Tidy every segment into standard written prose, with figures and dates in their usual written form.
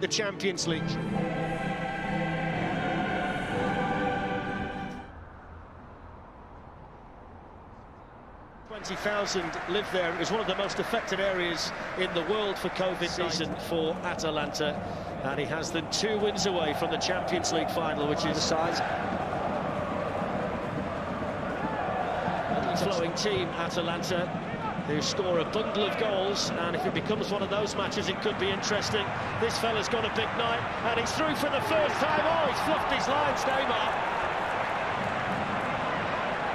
the Champions League. 20,000 live there. It was one of the most affected areas in the world for COVID season for Atalanta, and he has them 2 wins away from the Champions League final, which is flowing team Atalanta, who score a bundle of goals, and if it becomes one of those matches, it could be interesting. This fella's got a big night, and he's through for the first time. Oh, he's fluffed his lines, Neymar.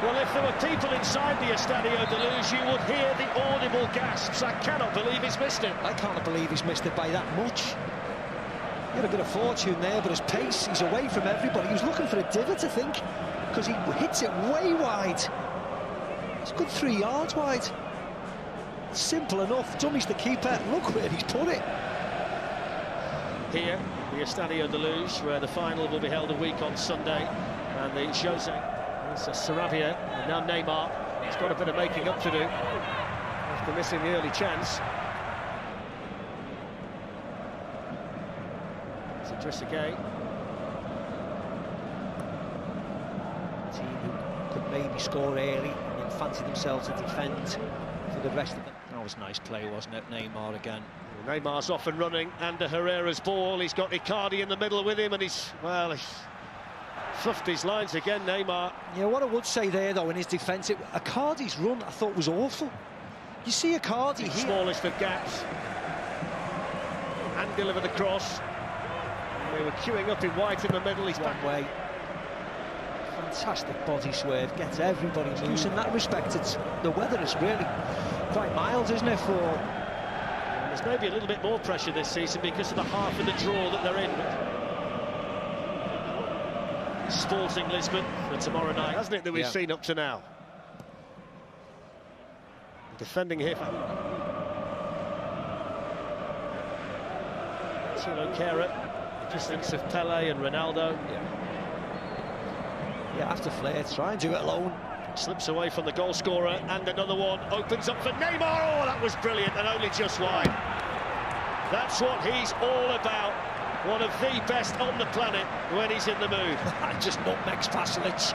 Well, if there were people inside the Estadio de Luz, you would hear the audible gasps. I cannot believe he's missed it. I can't believe he's missed it by that much. He had a bit of fortune there, but his pace, he's away from everybody. He was looking for a divot, I think, because he hits it way wide. It's a good 3 yards wide. Simple enough. Dummy's the keeper. Look where he's put it. Here, the Estadio de Luz, where the final will be held a week on Sunday, and the Jose... Sarabia, and now Neymar. He's got a bit of making up to do after missing the early chance. It's Idrissa Gueye. Team who could maybe score early and then fancy themselves to defend for the rest of them. That was a nice play, wasn't it? Neymar again. Well, Neymar's off and running under Herrera's ball. He's got Icardi in the middle with him, and he's fluffed his lines again, Neymar. Yeah, what I would say there, though, in his defence, Icardi's run, I thought, was awful. You see Icardi here... Smallest of gaps. And deliver the cross. They were queuing up in white in the middle. He's one way. Fantastic body swerve, gets everybody loose. In that respect, the weather is really quite mild, isn't it, for... There's maybe a little bit more pressure this season because of the half of the draw that they're in. Sporting Lisbon for tomorrow night, hasn't it, that we've seen up to now? Defending here. Tilo Kehrer, just thinks of Pele and Ronaldo. Yeah, after Flair, try and do it alone. Slips away from the goal scorer, and another one opens up for Neymar. Oh, that was brilliant, and only just wide. That's what he's all about. One of the best on the planet when he's in the mood. Just nutmegs Pasalic.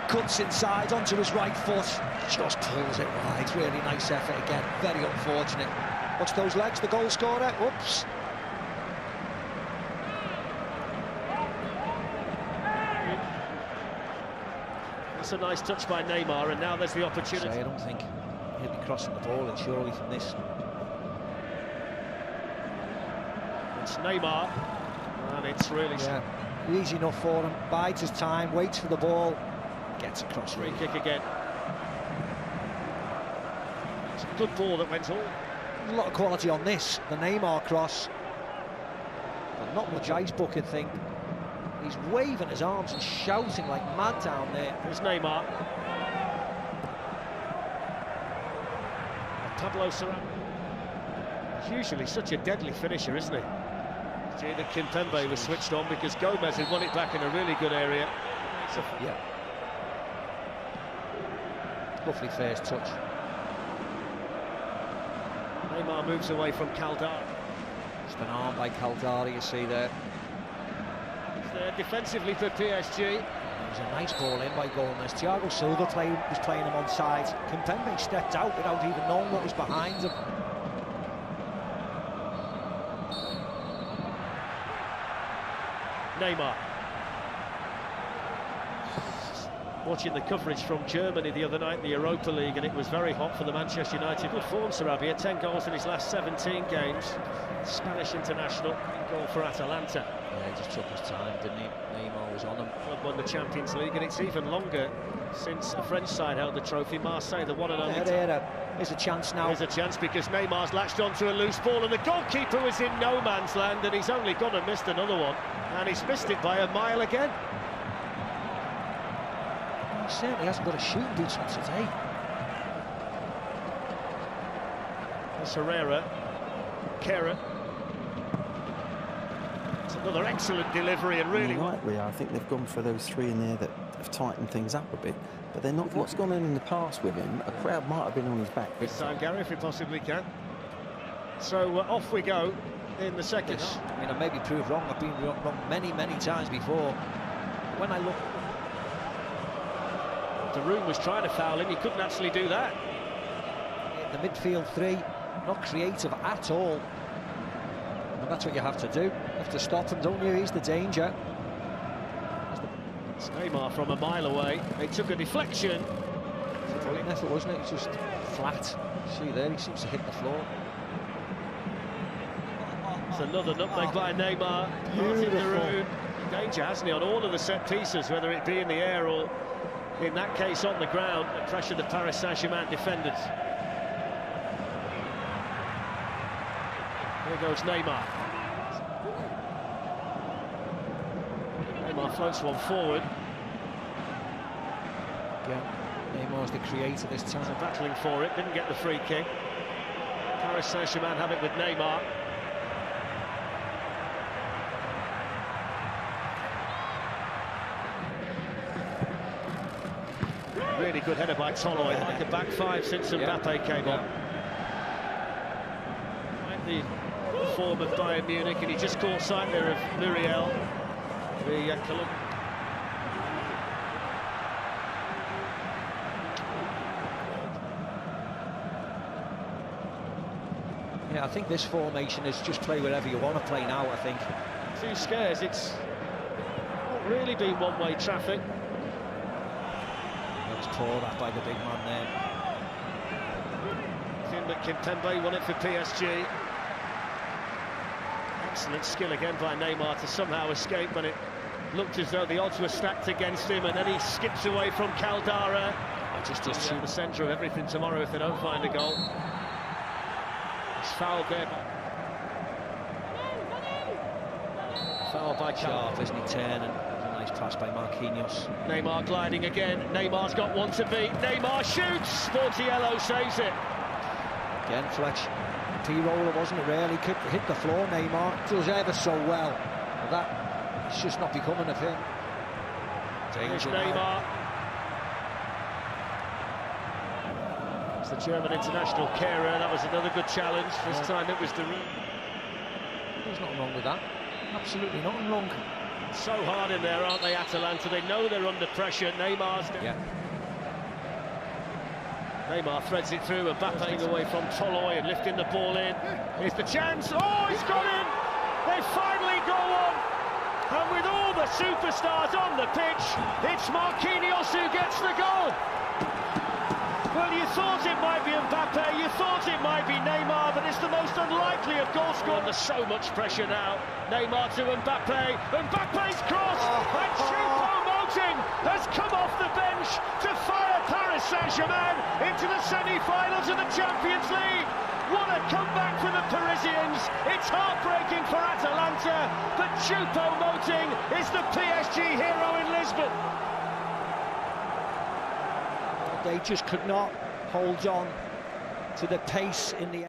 Cuts inside onto his right foot. Just pulls it wide. Really nice effort again. Very unfortunate. Watch those legs, the goal scorer. Oops. That's a nice touch by Neymar, and now there's the opportunity. I don't think he'll be crossing the ball, and surely from this. It's Neymar, and it's really easy enough for him. Bides his time, waits for the ball, gets across. Free kick again. It's a good ball that went all. There's a lot of quality on this, the Neymar cross. But not much ice bucket thing. He's waving his arms and shouting like mad down there. There's Neymar. Pablo Sarabia. Usually such a deadly finisher, isn't he? That Kimpembe was switched on because Gomez had won it back in a really good area. Yeah. Lovely first touch. Neymar moves away from Caldari. It's been armed by Caldari, you see there. He's there defensively for PSG. It was a nice ball in by Gomez. Thiago Silva was playing him on side. Kimpembe stepped out without even knowing what was behind him. Neymar. Watching the coverage from Germany the other night in the Europa League, and it was very hot for the Manchester United. Good form, Sarabia, 10 goals in his last 17 games. Spanish international, goal for Atalanta. Yeah, he just took his time, didn't he? Neymar was on him. Club won the Champions League, and it's even longer since a French side held the trophy. Marseille, the one and only. Here's a chance now. There's a chance because Neymar's latched onto a loose ball, and the goalkeeper was in no man's land, and he's only gone and missed another one. And he's missed it by a mile again. He certainly hasn't got a shooting boots on today. That's Herrera. Kehrer. It's another excellent delivery, and really... Rightly, I think they've gone for those 3 in there that have tightened things up a bit. But they're not. What's gone on in the past with him, a crowd might have been on his back. This time, Gary, if we possibly can. So off we go. in the second Yes. half. I mean, I may be proved wrong. I've been wrong many, many times before. When I look... The room was trying to foul him, he couldn't actually do that. The midfield three, not creative at all. And that's what you have to do. You have to stop him, don't you? He's the danger. It's Neymar from a mile away. It took a deflection. Brilliant effort, wasn't it? It's just flat. See there, he seems to hit the floor. It's another nutmeg by Neymar. Martin Giroud. Danger, hasn't he, on all of the set pieces, whether it be in the air or, in that case, on the ground, to pressure the Paris Saint-Germain defenders. Here goes Neymar. Neymar floats one forward. Again, Neymar's the creator this time. Battling for it, didn't get the free kick. Paris Saint-Germain have it with Neymar. Really good header by Toloi, like a back five since Mbappe came on. Like the form of Bayern Munich, and he just caught sight there of Muriel, the Colombian. Yeah, I think this formation is just play wherever you want to play now, I think. Two scares, it's not really been one-way traffic. Tore that by the big man there. Kimpembe won it for PSG. Excellent skill again by Neymar to somehow escape when it looked as though the odds were stacked against him, and then he skips away from Caldara. Just does through the centre of everything tomorrow if they don't find a goal. It's fouled there. Foul by Sharp, isn't he, turning? Pass by Marquinhos. Neymar gliding again. Neymar's got one to beat. Neymar shoots. Sportiello saves it. Again, Fletch. P-roller, wasn't it, really? Hit the floor, Neymar. Does ever so well. But that, it's just not becoming of him. Danger Neymar. It's the German international carer. That was another good challenge. This time it was Giroud. There's nothing wrong with that. Absolutely nothing wrong. So hard in there, aren't they, Atalanta? They know they're under pressure. Neymar's... Yeah. Neymar threads it through, Mbappe away from Toloi and lifting the ball in. Here's the chance. Oh, he's got in! They finally go on! And with all the superstars on the pitch, it's Marquinhos who gets the goal! Well, you thought it might be Mbappe, you thought it might be Neymar, but it's the most unlikely of goal scorers. There's so much pressure now. Neymar to Mbappe. Mbappe's cross, and Choupo-Moting has come off the bench to fire Paris Saint-Germain into the semi-finals of the Champions League. What a comeback for the Parisians. It's heartbreaking for Atalanta, but Choupo-Moting is the PSG hero in Lisbon. They just could not hold on to the pace in the